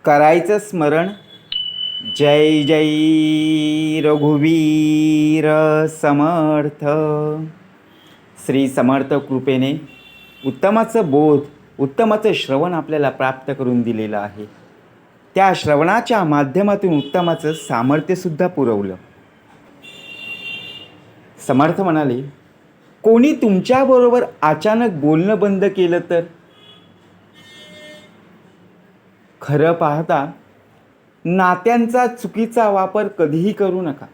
करायचं स्मरण. जय जय रघुवीर समर्थ. श्री समर्थ कृपेने उत्तमाचं बोध, उत्तमाचं श्रवण आपल्याला प्राप्त करून दिलेलं आहे. त्या श्रवणाच्या माध्यमातून उत्तमाचं सामर्थ्यसुद्धा पुरवलं. समर्थ म्हणाले, कोणी तुमच्याबरोबर अचानक बोलणं बंद केलं तर? खरं पाहता नात्यांचा चुकीचा वापर कधीही करू नका.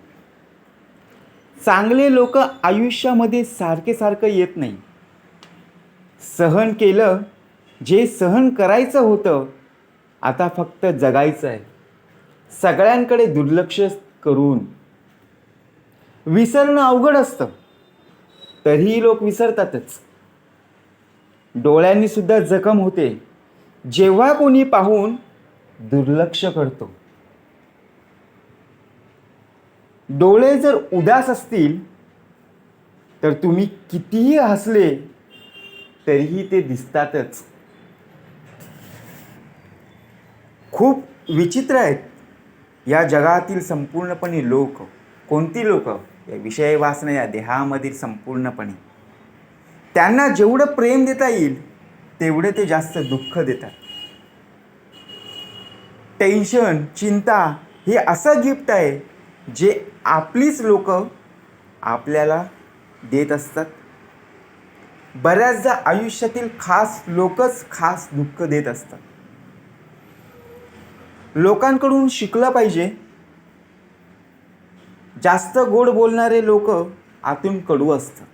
चांगले लोक आयुष्यामध्ये सारखं येत नाही. सहन केलं जे सहन करायचं होतं, आता फक्त जगायचं आहे. सगळ्यांकडे दुर्लक्ष करून विसरणं अवघड असतं, तरीही लोक विसरतातच. डोळ्यांनी सुद्धा जखम होते जेव्हा कोणी पाहून दुर्लक्ष करतो. डोळे जर उदास असतील तर तुम्ही कितीही हसले तरीही ते दिसतातच. खूप विचित्र आहेत या जगातील संपूर्णपणे लोक. कोणती लोक? या विषय वासना या देहामधील संपूर्णपणे. त्यांना जेवढं प्रेम देता येईल तेवढे ते जास्त दुःख देतात. टेन्शन, चिंता हे असं गिफ्ट आहे जे आपलीच लोक आपल्याला देत असतात. बऱ्याचदा आयुष्यातील खास लोकच खास दुःख देत असतात. लोकांकडून शिकलं पाहिजे. जास्त गोड बोलणारे लोक आतून कडू असतात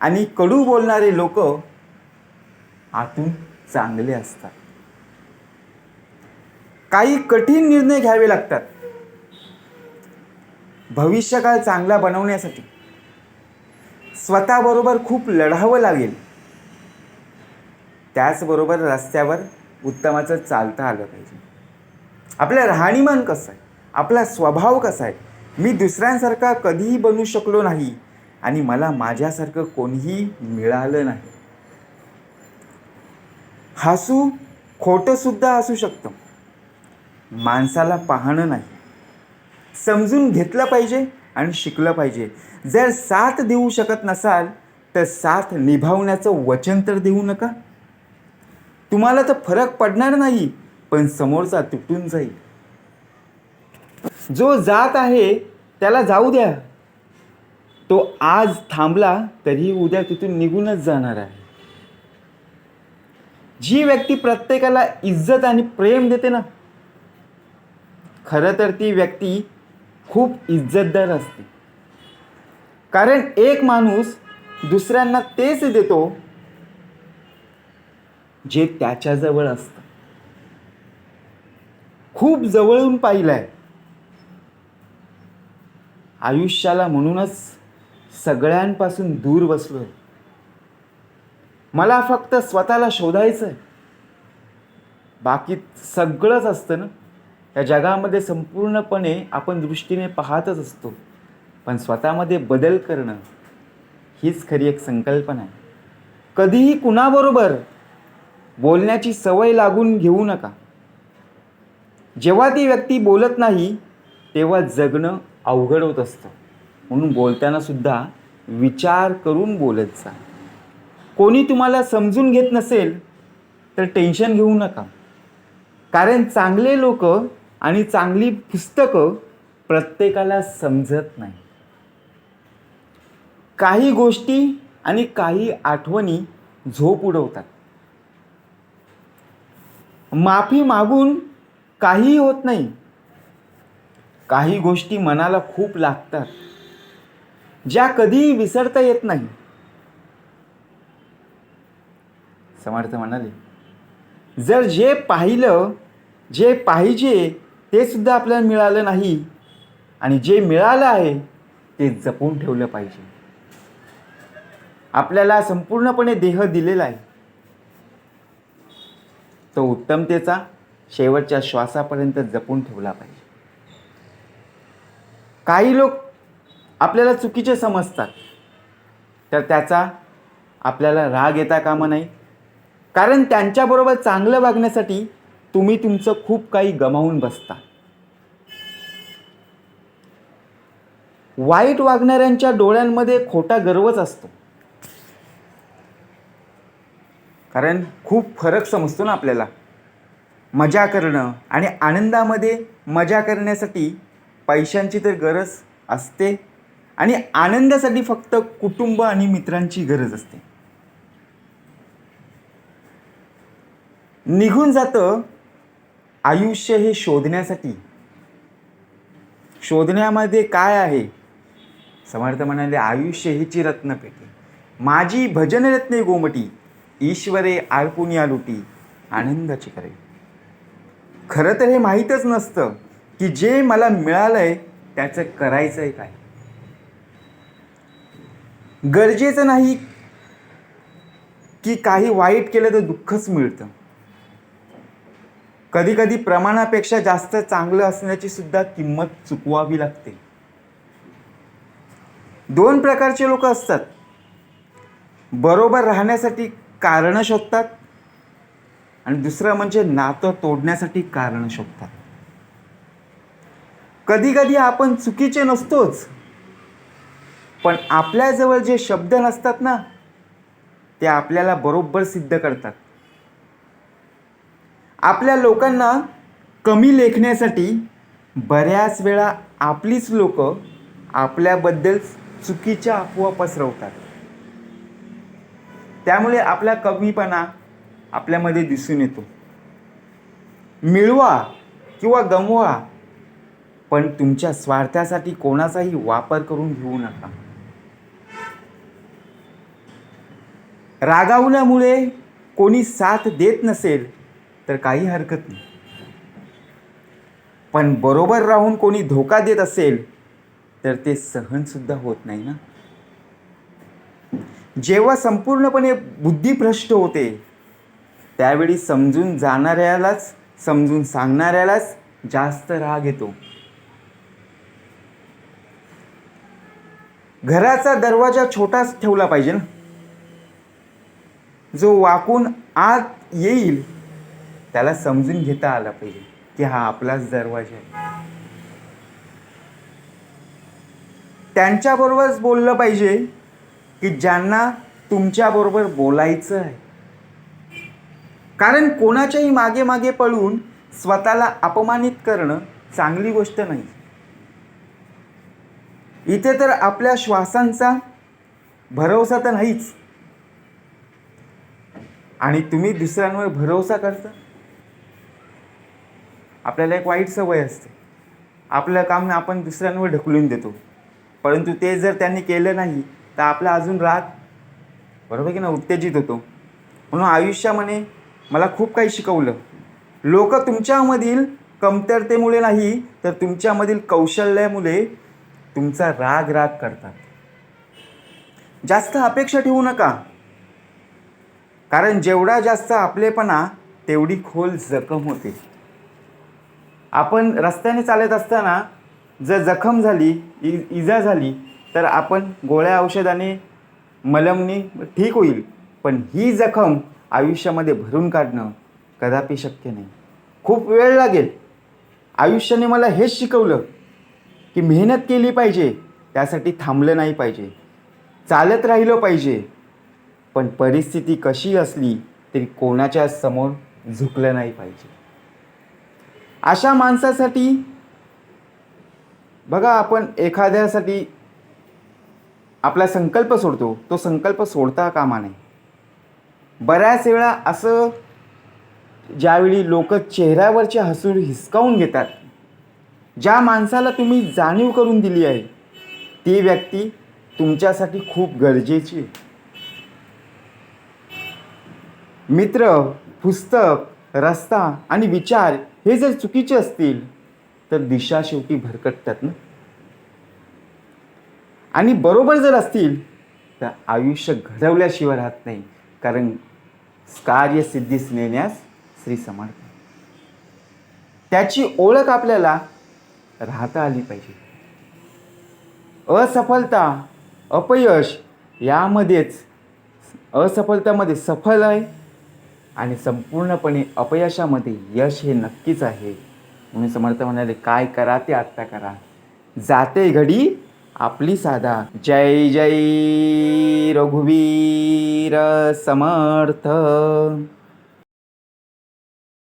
आणि कडू बोलणारे लोक आतून चांगले असतात. काही कठीण निर्णय घ्यावे लागतात भविष्यकाळ चांगला बनवण्यासाठी. स्वतःबरोबर खूप लढावं लागेल. त्याचबरोबर रस्त्यावर उत्तमाचं चालता आलं पाहिजे. आपलं राहणीमान कसं आहे, आपला स्वभाव कसा आहे. मी दुसऱ्यांसारखा कधीही बनू शकलो नाही आणि मला माझ्यासारखं कोणीही मिळालं नाही. हसू खोटंसुद्धा असू शकतं. माणसाला पाहणं नाही, समजून घेतलं पाहिजे आणि शिकलं पाहिजे. जर साथ देऊ शकत नसाल तर साथ निभावण्याचं वचन तर देऊ नका. तुम्हाला तर फरक पडणार नाही, पण समोरचा तुटून जाईल. जो जात आहे त्याला जाऊ द्या. तो आज थांबला तरी उद्या तिथून निघूनच जाणार आहे. जी व्यक्ती प्रत्येकाला इज्जत आणि प्रेम देते ना, खरं तर ती व्यक्ती खूप इज्जतदार असते. कारण एक माणूस दुसऱ्यांना तेच देतो जे त्याच्याजवळ असतं. खूप जवळून पाहिलंय. आयुष्याला म्हणूनच सगळ्यांपासून दूर बसलोय. मला फक्त स्वतःला शोधायचं आहे. बाकी सगळंच असतं ना या जगामध्ये. संपूर्णपणे आपण दृष्टीने पाहतच असतो, पण स्वतःमध्ये बदल करणं हीच खरी एक संकल्पना आहे. कधीही कुणाबरोबर बोलण्याची सवय लागून घेऊ नका. जेव्हा ती व्यक्ती बोलत नाही तेव्हा जगणं अवघड होत असतं. म्हणून बोलताना सुद्धा विचार करून बोलत जा. कोणी तुम्हाला समजून घेत नसेल तर टेन्शन घेऊ नका. कारण चांगले लोक आणि चांगली पुस्तकं प्रत्येकाला समजत नाही. काही गोष्टी आणि काही आठवणी झोप उडवतात. माफी मागून काहीही होत नाही. काही गोष्टी मनाला खूप लागतात ज्या कधीही विसरता येत नाही. समर्थ म्हणाले, जर जे पाहिलं, जे पाहिजे ते सुद्धा आपल्याला मिळालं नाही आणि जे मिळालं आहे ते जपून ठेवलं पाहिजे. आपल्याला संपूर्णपणे देह दिलेला आहे, तो उत्तमतेचा शेवटच्या श्वासापर्यंत जपून ठेवला पाहिजे. काही लोक आपल्याला चुकीचे समजतात तर त्याचा आपल्याला राग येता कामा नाही. कारण त्यांच्याबरोबर चांगलं वागण्यासाठी तुम्ही तुमचं खूप काही गमावून बसता. वाईट वागणाऱ्यांच्या डोळ्यांमध्ये खोटा गर्वच असतो. कारण खूप फरक समजतो ना आपल्याला. मजा करणं आणि आनंदामध्ये मजा करण्यासाठी पैशांची तर गरज असते आणि आनंदासाठी फक्त कुटुंब आणि मित्रांची गरज असते. निघून जातं आयुष्य हे शोधण्यासाठी. शोधण्यामध्ये काय आहे? समर्थ म्हणाले, आयुष्य हीची रत्नपेटी, माझी भजन रत्ने गोमटी, ईश्वरे आळपुनिया लुटी, आनंदाची करे. खरं तर हे माहीतच नसतं की जे मला मिळालंय त्याचं करायचंय काय. गरजेचं नाही की काही वाईट केलं तर दुःखच मिळतं. कधी कधी प्रमाणापेक्षा जास्त चांगलं असण्याची सुद्धा किंमत चुकवावी लागते. दोन प्रकारचे लोक असतात. बरोबर राहण्यासाठी कारणं शोधतात आणि दुसरं म्हणजे नातं तोडण्यासाठी कारणं शोधतात. कधी कधी आपण चुकीचे नसतोच, पण आपल्याजवळ जे शब्द नसतात ना, ते आपल्याला बरोबर सिद्ध करतात. आपल्या लोकांना कमी लेखण्यासाठी बऱ्याच वेळा आपलीच लोक आपल्याबद्दल चुकीच्या अफवा पसरवतात. त्यामुळे आपला कमीपणा आपल्यामध्ये दिसून येतो. मिळवा किंवा गमवा, पण तुमच्या स्वार्थासाठी कोणाचाही वापर करून घेऊ नका. रागावल्यामुळे कोणी साथ देत नसेल तर काही हरकत नाही, पण बरोबर राहून कोणी धोका देत असेल तर ते सहन सुद्धा होत नाही ना. जेव्हा संपूर्णपणे बुद्धी भ्रष्ट होते त्यावेळी समजून जाणाऱ्यालाच, समजून सांगणाऱ्यालाच जास्त राग येतो. घराचा दरवाजा छोटाच ठेवला पाहिजे ना. जो वाकून आत येईल त्याला समजून घेता आला पाहिजे की हा आपलाच दरवाजा आहे. त्यांच्याबरोबरच बोललं पाहिजे की ज्यांना तुमच्याबरोबर बोलायचं आहे. कारण कोणाच्याही मागे मागे पळून स्वतःला अपमानित करणं चांगली गोष्ट नाही. इथे तर आपल्या श्वासांचा भरोसा तर नाहीच, आणि तुम्ही दुसऱ्यांवर भरोसा करता. आपल्याला एक वाईट सवय असते, आपलं काम आपण दुसऱ्यांवर ढकलून देतो, परंतु ते जर त्यांनी केलं नाही तर आपला अजून राग, बरोबर की ना, उत्तेजित होतो. म्हणून आयुष्यामध्ये मला खूप काही शिकवलं. लोक तुमच्यामधील कमतरतेमुळे नाही तर तुमच्यामधील कौशल्यामुळे तुमचा राग करतात. जास्त अपेक्षा ठेवू नका, कारण जेवढा जास्त आपलेपणा तेवढी खोल जखम होते. आपण रस्त्याने चालत असताना जर जखम झाली, इजा झाली तर आपण गोळ्या औषधाने, मलमने ठीक होईल, पण ही जखम आयुष्यामध्ये भरून काढणं कदापि शक्य नाही. खूप वेळ लागेल. आयुष्याने मला हेच शिकवलं की मेहनत केली पाहिजे, त्यासाठी थांबलं नाही पाहिजे, चालत राहिलं पाहिजे, पण परिस्थिती कशी असली तरी कोणाच्या समोर झुकलं नाही पाहिजे. अशा माणसासाठी बघा, आपण एखाद्यासाठी आपला संकल्प सोडतो, तो संकल्प सोडता कामा नये. बऱ्याच वेळा असं ज्यावेळी लोक चेहऱ्यावरचे हसू हिसकावून घेतात, ज्या माणसाला तुम्ही जाणीव करून दिली आहे ती व्यक्ती तुमच्यासाठी खूप गरजेची आहे. मित्र, पुस्तक, रस्ता आणि विचार हे जर चुकीचे असतील तर दिशा शेवटी भरकटतात ना. आणि बरोबर जर असतील तर आयुष्य घडवल्याशिवाय राहत नाही. कारण कार्यसिद्धीस नेण्यास श्री समर्थ, त्याची ओळख आपल्याला राहता आली पाहिजे. असफलता, अपयश यामध्येच, असफलतामध्ये सफल आहे आणि संपूर्णपणे अपयशामध्ये यश हे नक्कीच आहे. म्हणून समर्थ म्हणाले, काय करा ते आत्ता करा, जाते घडी आपली साधा. जय जय रघुवीर समर्थ.